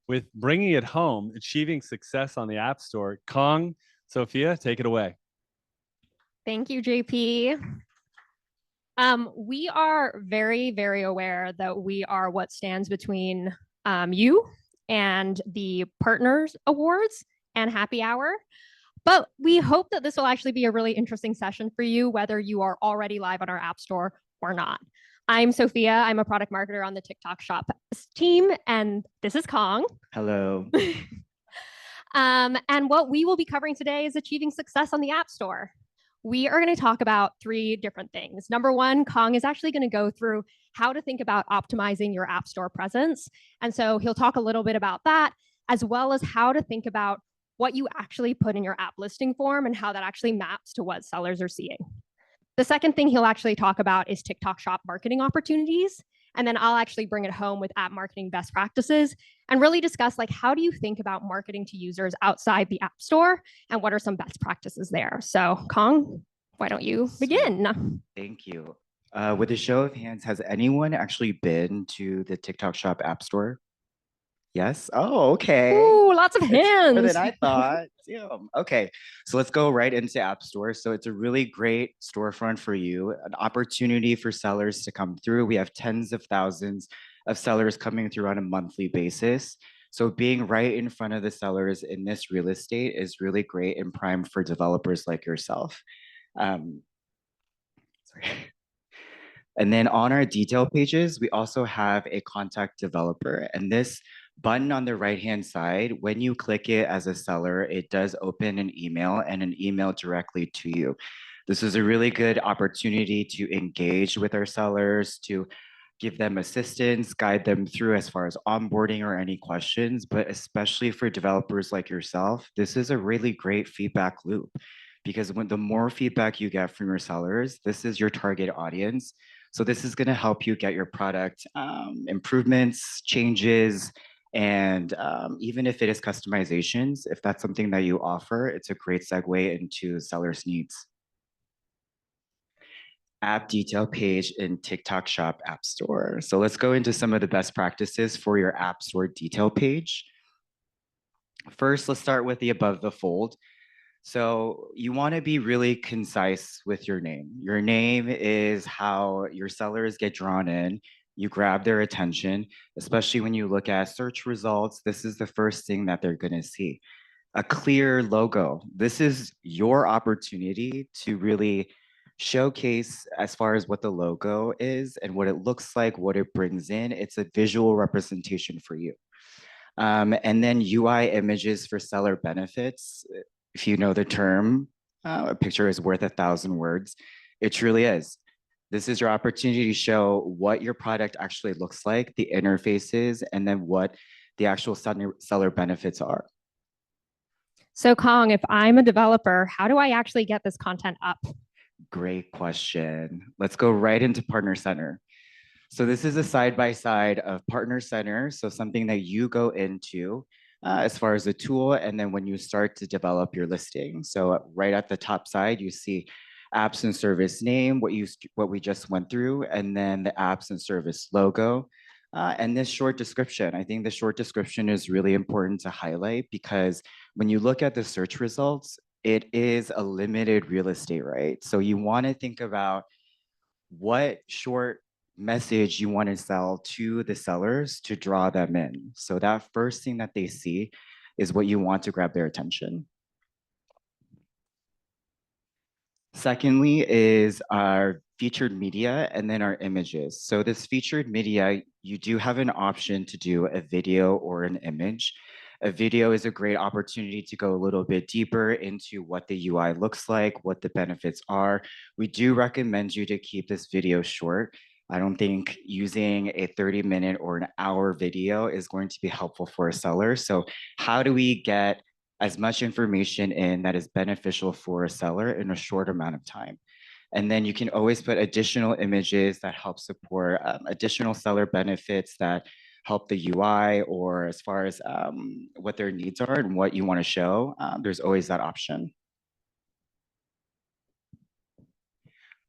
with bringing it home, achieving success on the App Store. Kong, Sophia, take it away. Thank you, JP. We are very, very aware that we are what stands between you and the Partners Awards and Happy Hour. But we hope that this will actually be a really interesting session for you, whether you are already live on our App Store or not. I'm Sophia. I'm a product marketer on the TikTok Shop team, and this is Kong. Hello. And what we will be covering today is achieving success on the App Store. We are going to talk about 3 different things. Number 1, Kong is actually going to go through how to think about optimizing your App Store presence. And so he'll talk a little bit about that, as well as how to think about what you actually put in your app listing form and how that actually maps to what sellers are seeing. The second thing he'll actually talk about is TikTok Shop marketing opportunities. And then I'll actually bring it home with app marketing best practices and really discuss like how do you think about marketing to users outside the App Store and what are some best practices there. So Kong, why don't you begin? Thank you. With a show of hands, has anyone actually been to the TikTok Shop App Store? Yes? Oh, okay. Ooh, lots of hands. More than I thought. Okay, so let's go right into App Store. So it's a really great storefront for you, an opportunity for sellers to come through. We have tens of thousands of sellers coming through on a monthly basis. So being right in front of the sellers in this real estate is really great and prime for developers like yourself. Sorry. And then on our detail pages, we also have a contact developer. And this button on the right-hand side, when you click it as a seller, it does open an email and an email directly to you. This is a really good opportunity to engage with our sellers, to give them assistance, guide them through as far as onboarding or any questions, but especially for developers like yourself, this is a really great feedback loop because when the more feedback you get from your sellers, this is your target audience. So this is going to help you get your product improvements, changes, and even if it is customizations, if that's something that you offer, it's a great segue into sellers' needs. App detail page in TikTok Shop App Store. So let's go into some of the best practices for your App Store detail page. First, let's start with the above the fold. So you want to be really concise with your name. Your name is how your sellers get drawn in. You grab their attention, especially when you look at search results. This is the first thing that they're going to see. A clear logo. This is your opportunity to really showcase as far as what the logo is and what it looks like, what it brings in. It's a visual representation for you. And then UI images for seller benefits. If you know the term, a picture is worth 1,000 words. It truly is. This is your opportunity to show what your product actually looks like, the interfaces, and then what the actual seller benefits are. So Kong, if I'm a developer, how do I actually get this content up? Great question. Let's go right into Partner Center. So this is a side-by-side of Partner Center, so something that you go into as far as a tool, and then when you start to develop your listing. So right at the top side, you see apps and service name, what we just went through, and then the apps and service logo, and this short description. I think the short description is really important to highlight because when you look at the search results, it is a limited real estate, right? So you want to think about what short message you want to sell to the sellers to draw them in. So that first thing that they see is what you want to grab their attention. Secondly is our featured media and then our images. So this featured media, you do have an option to do a video or an image. A video is a great opportunity to go a little bit deeper into what the UI looks like, what the benefits are. We do recommend you to keep this video short. I don't think using a 30-minute or an hour video is going to be helpful for a seller. So how do we get as much information in that is beneficial for a seller in a short amount of time? And then you can always put additional images that help support additional seller benefits that help the UI or as far as what their needs are and what you want to show. There's always that option.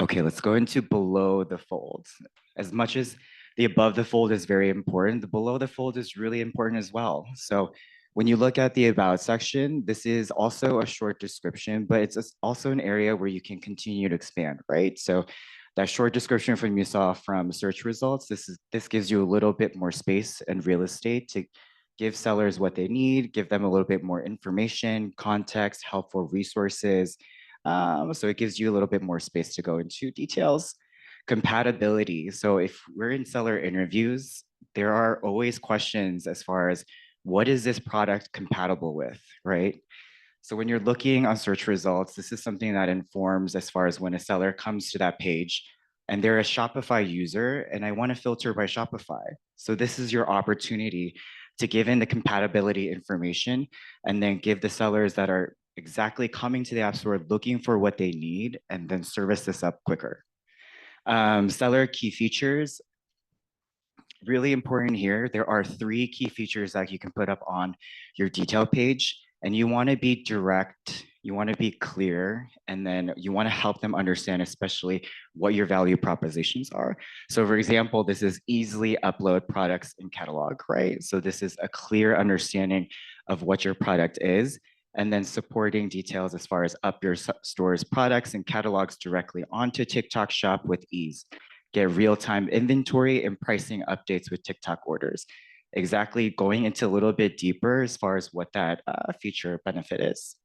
Okay, let's go into below the folds. As much as The above the fold is very important. The below the fold is really important as well. So when you look at the about section, this is also a short description, but it's also an area where you can continue to expand, right? So that short description from you saw from search results, this gives you a little bit more space and real estate to give sellers what they need, give them a little bit more information, context, helpful resources. So it gives you a little bit more space to go into details. Compatibility. So if we're in seller interviews, there are always questions as far as what is this product compatible with, right? So when you're looking on search results, this is something that informs as far as when a seller comes to that page and they're a Shopify user and I want to filter by Shopify. So this is your opportunity to give in the compatibility information and then give the sellers that are exactly coming to the App Store looking for what they need and then service this up quicker. Seller key features, really important here. There are 3 key features that you can put up on your detail page, and you want to be direct, you want to be clear, and then you want to help them understand especially what your value propositions are. So for example, this is easily upload products in catalog, right? So this is a clear understanding of what your product is, and then supporting details as far as up your store's products and catalogs directly onto TikTok Shop with ease. Get real-time inventory and pricing updates with TikTok orders. Exactly going into a little bit deeper as far as what that feature benefit is.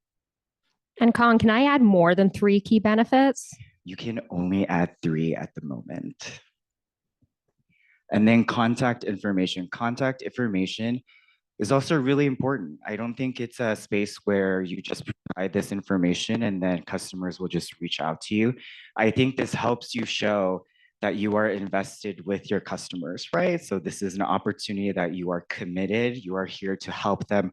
And Kong, can I add more than 3 key benefits? You can only add 3 at the moment. And then contact information. Contact information is also really important. I don't think it's a space where you just provide this information and then customers will just reach out to you. I think this helps you show that you are invested with your customers, right? So this is an opportunity that you are committed. You are here to help them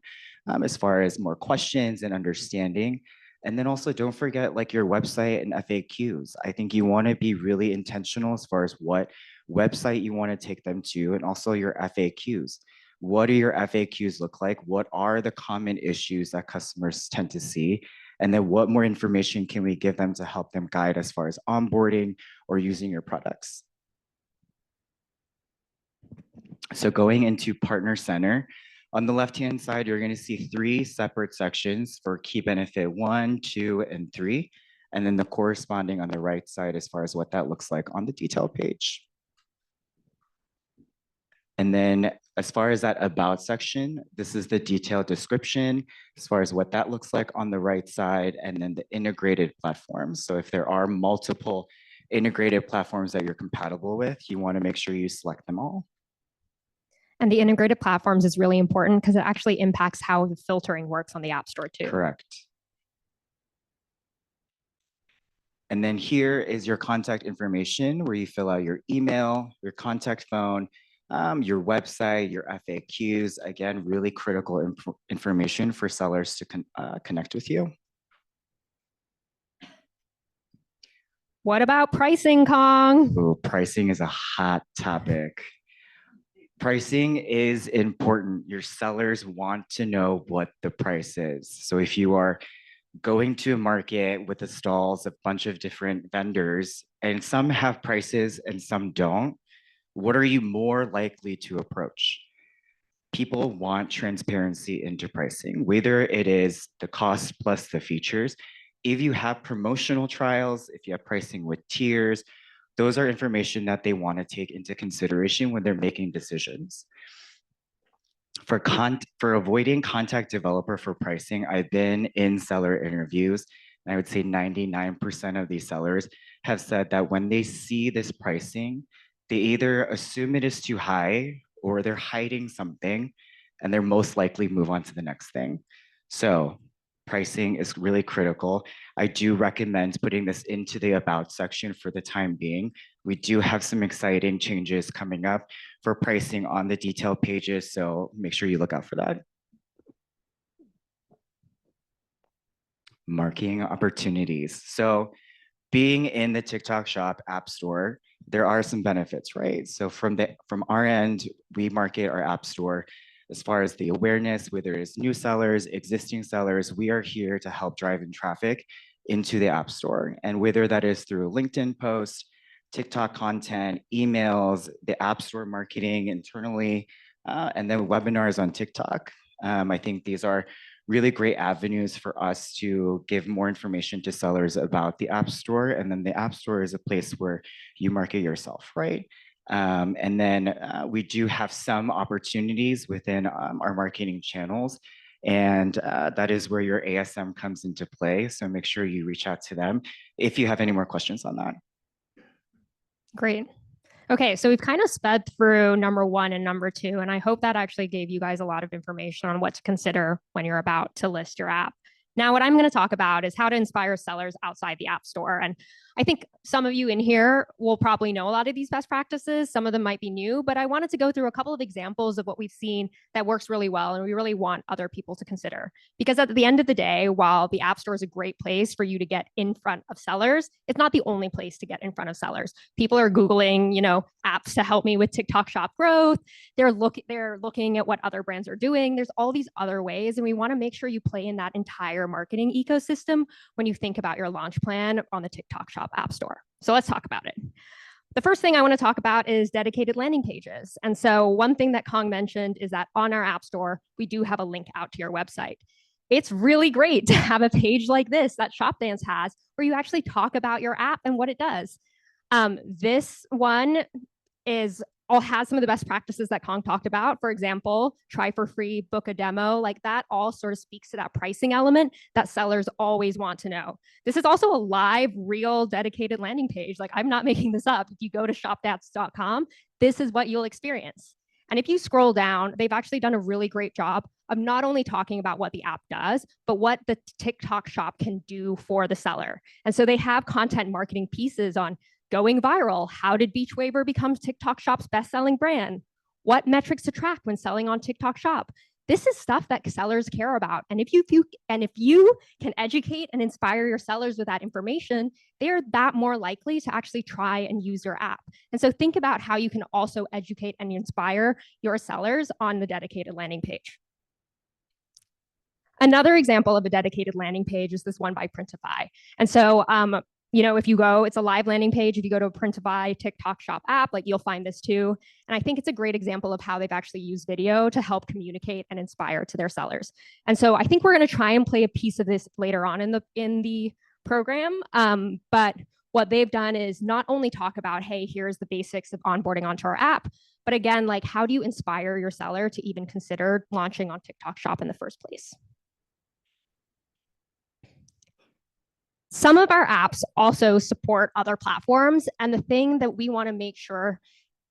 as far as more questions and understanding. And then also don't forget like your website and FAQs. I think you want to be really intentional as far as what website you want to take them to and also your FAQs. What do your FAQs look like? What are the common issues that customers tend to see? And then what more information can we give them to help them guide as far as onboarding or using your products? So going into Partner Center, on the left-hand side, you're going to see 3 separate sections for key benefit 1, 2, and 3, and then the corresponding on the right side as far as what that looks like on the detail page. And then as far as that about section, this is the detailed description as far as what that looks like on the right side, and then the integrated platforms. So if there are multiple integrated platforms that you're compatible with, you want to make sure you select them all. And the integrated platforms is really important because it actually impacts how the filtering works on the App Store too. Correct. And then here is your contact information where you fill out your email, your contact phone, your website, your FAQs. Again, really critical information for sellers to connect with you. What about pricing, Kong? Ooh, pricing is a hot topic. Pricing is important. Your sellers want to know what the price is. So if you are going to a market with the stalls, a bunch of different vendors, and some have prices and some don't, what are you more likely to approach? People want transparency into pricing, whether it is the cost plus the features. If you have promotional trials, if you have pricing with tiers, those are information that they want to take into consideration when they're making decisions. For avoiding contact developer for pricing, I've been in seller interviews, and I would say 99% of these sellers have said that when they see this pricing, they either assume it is too high or they're hiding something, and they're most likely move on to the next thing. So pricing is really critical. I do recommend putting this into the about section for the time being. We do have some exciting changes coming up for pricing on the detail pages, so make sure you look out for that. Marketing opportunities. So being in the TikTok Shop App Store, there are some benefits, right? So from our end, we market our App Store as far as the awareness, whether it's new sellers, existing sellers, we are here to help drive in traffic into the App Store. And whether that is through LinkedIn posts, TikTok content, emails, the App Store marketing internally, and then webinars on TikTok. I think these are really great avenues for us to give more information to sellers about the App Store. And then the App Store is a place where you market yourself, right? And then we do have some opportunities within our marketing channels. And that is where your ASM comes into play. So make sure you reach out to them if you have any more questions on that. Great. Okay, so we've kind of sped through number 1 and number 2, and I hope that actually gave you guys a lot of information on what to consider when you're about to list your app. Now, what I'm going to talk about is how to inspire sellers outside the App Store. And I think some of you in here will probably know a lot of these best practices. Some of them might be new, but I wanted to go through a couple of examples of what we've seen that works really well, and we really want other people to consider. Because at the end of the day, while the App Store is a great place for you to get in front of sellers, it's not the only place to get in front of sellers. People are Googling, apps to help me with TikTok Shop growth. They're looking at what other brands are doing. There's all these other ways, and we want to make sure you play in that entire marketing ecosystem when you think about your launch plan on the TikTok Shop App Store. So let's talk about it. The first thing I want to talk about is dedicated landing pages. And so one thing that Kong mentioned is that on our App Store, we do have a link out to your website. It's really great to have a page like this that Shopdance has, where you actually talk about your app and what it does. This one has some of the best practices that Kong talked about. For example, try for free, book a demo, like that all sort of speaks to that pricing element that sellers always want to know. This is also a live, real, dedicated landing page. Like, I'm not making this up. If you go to shopdance.com, this is what you'll experience. And if you scroll down, they've actually done a really great job of not only talking about what the app does, but what the TikTok Shop can do for the seller. And so they have content marketing pieces on going viral. How did Beach Waver become TikTok Shop's best-selling brand? What metrics to track when selling on TikTok Shop? This is stuff that sellers care about. And if you can educate and inspire your sellers with that information, they're that more likely to actually try and use your app. And so think about how you can also educate and inspire your sellers on the dedicated landing page. Another example of a dedicated landing page is this one by Printify. And so if you go, it's a live landing page. If you go to a Printify TikTok Shop app, you'll find this too. And I think it's a great example of how they've actually used video to help communicate and inspire to their sellers. And so I think we're going to try and play a piece of this later on in the program. But what they've done is not only talk about, hey, here's the basics of onboarding onto our app, but again, how do you inspire your seller to even consider launching on TikTok Shop in the first place? Some of our apps also support other platforms. And the thing that we want to make sure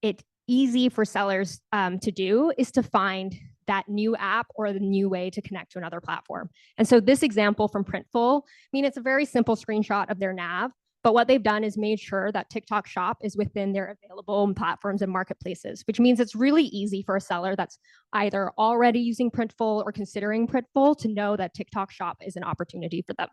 it's easy for sellers to do is to find that new app or the new way to connect to another platform. And so this example from Printful, it's a very simple screenshot of their nav, but what they've done is made sure that TikTok Shop is within their available platforms and marketplaces, which means it's really easy for a seller that's either already using Printful or considering Printful to know that TikTok Shop is an opportunity for them.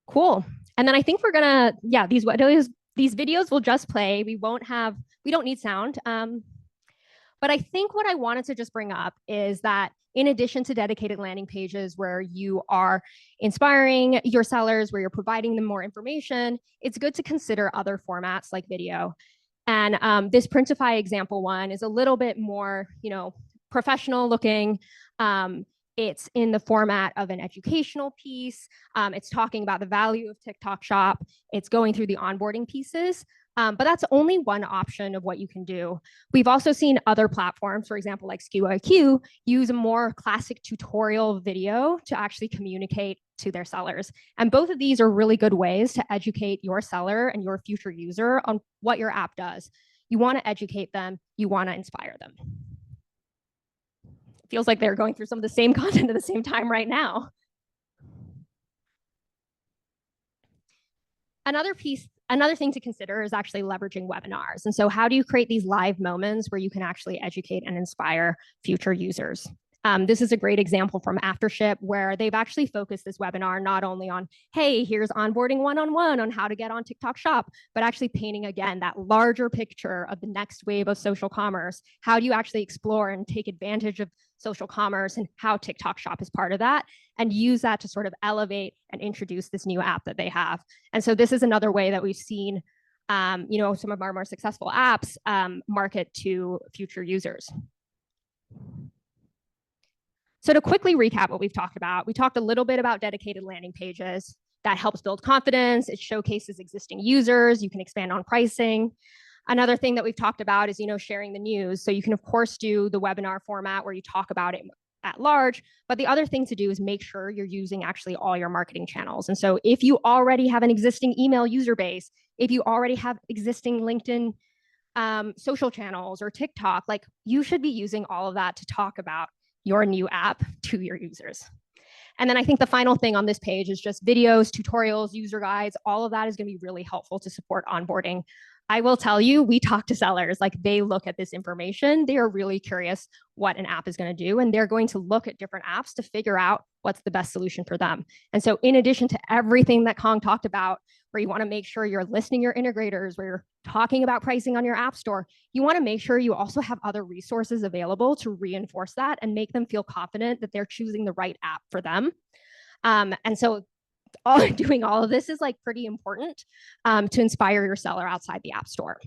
Cool. And then I think we're gonna, these videos will just play. We don't need sound. But I think what I wanted to just bring up is that in addition to dedicated landing pages where you are inspiring your sellers, where you're providing them more information, it's good to consider other formats like video. And this Printify example one is a little bit more, professional looking. It's in the format of an educational piece. It's talking about the value of TikTok Shop. It's going through the onboarding pieces. But that's only one option of what you can do. We've also seen other platforms, for example, like SKU use a more classic tutorial video to actually communicate to their sellers. And both of these are really good ways to educate your seller and your future user on what your app does. You want to educate them. You want to inspire them. Feels like they're going through some of the same content at the same time right now. Another thing to consider is actually leveraging webinars. And so how do you create these live moments where you can actually educate and inspire future users? This is a great example from Aftership where they've actually focused this webinar not only on, hey, here's onboarding one-on-one on how to get on TikTok Shop, but actually painting again that larger picture of the next wave of social commerce. How do you actually explore and take advantage of social commerce and how TikTok Shop is part of that, and use that to sort of elevate and introduce this new app that they have. And so this is another way that we've seen some of our more successful apps market to future users. So to quickly recap what we've talked about, we talked a little bit about dedicated landing pages. That helps build confidence. It showcases existing users. You can expand on pricing. Another thing that we've talked about is, sharing the news. So you can, of course, do the webinar format where you talk about it at large, but the other thing to do is make sure you're using actually all your marketing channels. And so if you already have an existing email user base, if you already have existing LinkedIn social channels or TikTok, like you should be using all of that to talk about your new app to your users. And then I think the final thing on this page is just videos, tutorials, user guides. All of that is going to be really helpful to support onboarding. I will tell you, we talk to sellers, like they look at this information. They are really curious what an app is going to do, and they're going to look at different apps to figure out what's the best solution for them. And so in addition to everything that Kong talked about, where you want to make sure you're listening your integrators, where you're talking about pricing on your app store, you want to make sure you also have other resources available to reinforce that and make them feel confident that they're choosing the right app for them. And so doing all of this is like pretty important to inspire your seller outside the app store.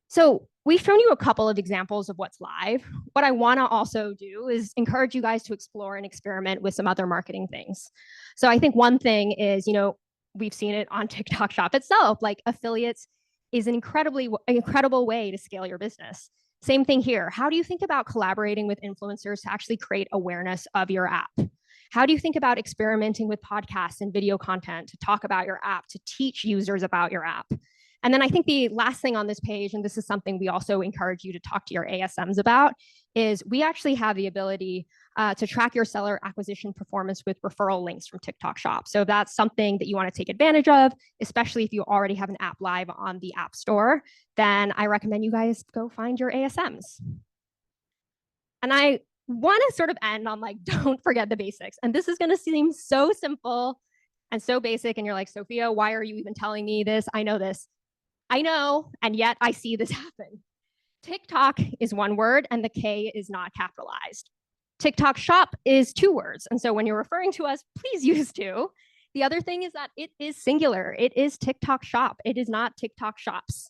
So we've shown you a couple of examples of what's live. What I want to also do is encourage you guys to explore and experiment with some other marketing things. So I think one thing is, we've seen it on TikTok Shop itself, like affiliates is an incredible way to scale your business. Same thing here. How do you think about collaborating with influencers to actually create awareness of your app? How do you think about experimenting with podcasts and video content to talk about your app, to teach users about your app? And then I think the last thing on this page, and this is something we also encourage you to talk to your ASMs about, is we actually have the ability to track your seller acquisition performance with referral links from TikTok Shop. So if that's something that you want to take advantage of, especially if you already have an app live on the App Store, then I recommend you guys go find your ASMs. And I want to sort of end on like, don't forget the basics. And this is going to seem so simple and so basic. And you're like, Sophia, why are you even telling me this? I know this. I know, and yet I see this happen. TikTok is one word and the K is not capitalized. TikTok Shop is 2 words. And so when you're referring to us, please use 2. The other thing is that it is singular. It is TikTok Shop. It is not TikTok Shops.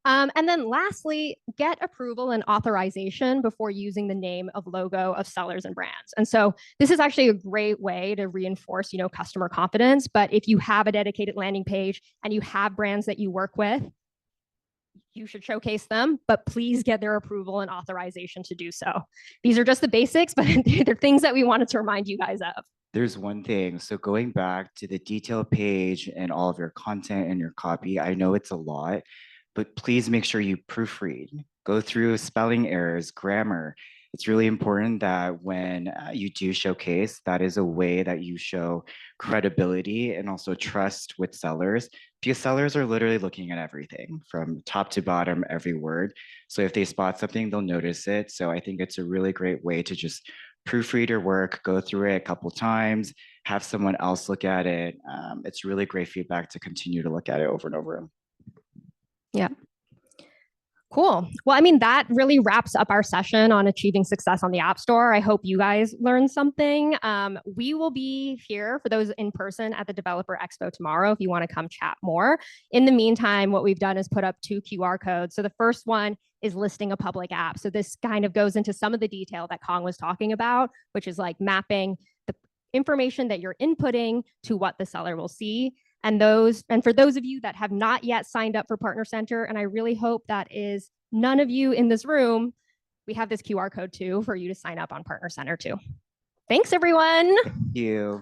And then lastly, get approval and authorization before using the name of logo of sellers and brands. And so this is actually a great way to reinforce, customer confidence. But if you have a dedicated landing page and you have brands that you work with, you should showcase them, but please get their approval and authorization to do so. These are just the basics, but they're things that we wanted to remind you guys of. There's one thing. So going back to the detail page and all of your content and your copy, I know it's a lot, but please make sure you proofread, go through spelling errors, grammar. It's really important that when you do showcase, that is a way that you show credibility and also trust with sellers, because sellers are literally looking at everything from top to bottom, every word. So if they spot something, they'll notice it. So I think it's a really great way to just proofread your work, go through it a couple times, have someone else look at it. It's really great feedback to continue to look at it over and over. Yeah. Cool. Well, I mean, that really wraps up our session on achieving success on the App Store. I hope you guys learned something. We will be here for those in person at the Developer Expo tomorrow if you want to come chat more. In the meantime, what we've done is put up 2 QR codes. So the first one is listing a public app. So this kind of goes into some of the detail that Kong was talking about, which is like mapping the information that you're inputting to what the seller will see. And for those of you that have not yet signed up for Partner Center, and I really hope that is none of you in this room, we have this QR code too for you to sign up on Partner Center too. Thanks, everyone. Thank you.